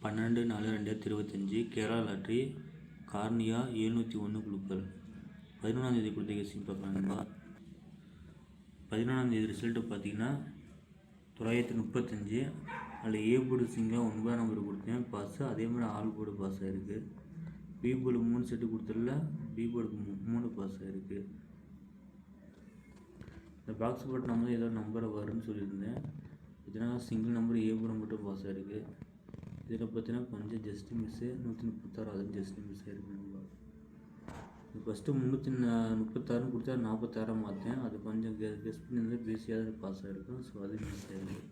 12/4/2025 Kerala lottery cornea 701 குழுக்கள். 11ஆந்தேதி கொடுத்த guessing பார்க்கலாங்களா. 11ஆந்தேதி result பார்த்தீங்கன்னா 935. அதில் ஏ போர்டு சிங்கிளாக 9ஆம் நம்பர் கொடுத்தேன் பாஸ். அதே மாதிரி ஆல் போர்டு பாஸ் ஆகிருக்கு. பி போர்டு 3 செட்டு கொடுத்ததில்ல, பி போர்டுக்கு 3 பாஸ் ஆகிருக்கு. இந்த பாக்ஸ் போட்டு நம்ம ஏதோ நம்பரை வரும்னு சொல்லியிருந்தேன். இதனால் சிங்கிள் நம்பர் ஏ போர்டு மட்டும் பாஸ் ஆகிருக்கு. இதில் பார்த்தீங்கன்னா கொஞ்சம் ஜஸ்ட் மிஸ்ஸு 136, அதுவும் ஜஸ்ட் மிஸ் ஆகிருக்கு. ஃபஸ்ட்டு 336 கொடுத்தா 46 மாற்றேன். அது கொஞ்சம் கெஸ் பண்ணி பேசியாக பாஸ் ஆகிருக்கும். ஸோ அது மிஸ் ஆகிருக்கு.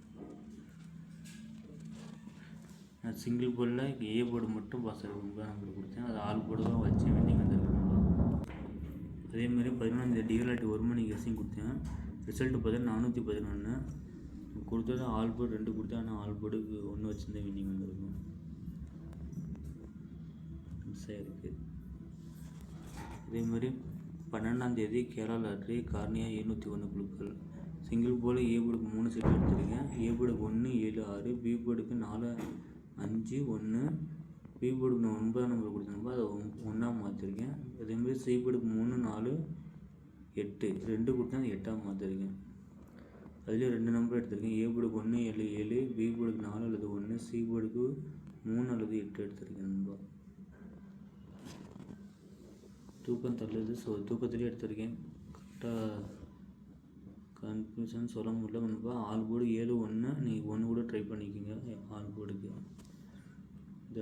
நான் சிங்கிள் போர்டில் ஏ போர்டு மட்டும் பாஸ் ஆகிருக்கு. 9ஆம் நம்பர் கொடுத்தேன். அது ஆல் போர்டு தான் வச்சு வெண்டிங் வந்துருக்குங்களா. அதேமாதிரி 11ஆந்தேதி டிஎல்ஆர்டி 1 மணி கெஸ்ஸிங் கொடுத்தேன். ரிசல்ட்டு பார்த்தீங்கன்னா 411 கொடுத்தது. ஆல் போர்டு 2 கொடுத்தேன். ஆனால் ஆல் போர்டுக்கு 1 வச்சுருந்தேன் வின்னிங் வந்துருக்கும். மிஸ் ஆகிருக்கு. அதேமாதிரி 12ஆந்தேதி கேரளா லாட்ரி கார்னியா 701 குழுக்கள். சிங்கிள் போல் ஏ போர்டுக்கு 3 செட் எடுத்துருக்கேன். ஏ போர்டுக்கு 1, 7, 6, பி போர்டுக்கு 4, 5, 1, பி போர்டுக்கு 9ஆம் நம்பர் கொடுத்தேன். அதை 1ஆக மாற்றிருக்கேன். அதேமாதிரி சி போர்டுக்கு 3, 4, 8 2 கொடுத்தேன். 8ஆக மாற்றிருக்கேன். அதுலேயும் 2 நம்பர் எடுத்திருக்கேன். ஏ போர்டுக்கு 1, 7, 7, பி போர்டுக்கு 4 அல்லது 1, சி போர்டுக்கு 3 அல்லது 8 எடுத்திருக்கேன். நண்பா தூக்கம் தள்ளுது. ஸோ தூக்கத்துலேயே எடுத்திருக்கேன். கரெக்டாக கன்ஃபியூஷன் சொல்ல முடியல நண்பா. ஆல் போர்டு 7, 1 நீங்கள் 1 கூட ட்ரை பண்ணிக்கோங்க. ஆல் போர்டுக்கு இந்த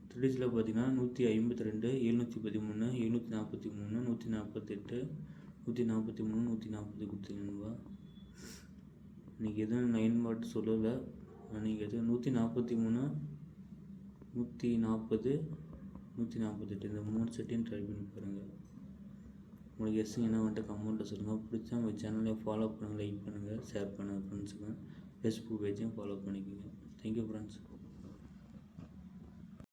3Dஸில் பார்த்தீங்கன்னா 152, 713, 743, 148, 143, 140 கொடுத்துருக்கீங்களா. இன்றைக்கி எதுவும் 9 வாட் சொல்லலை. நீங்கள் எதுவும் 143, 140, 148 இந்த 3 செட்டையும் ட்ரை பண்ணி பாருங்கள். உங்களுக்கு கெஸ்ஸிங் என்ன வந்துட்டு கமெண்ட்டில் சொல்லுங்கள். பிடிச்சா உங்கள் சேனலை ஃபாலோ பண்ணுங்கள், லைக் பண்ணுங்கள், ஷேர் பண்ணுங்கள் ஃப்ரெண்ட்ஸுக்கு. ஃபேஸ்புக் பேஜையும் ஃபாலோ பண்ணிக்கோங்க. Thank you friends.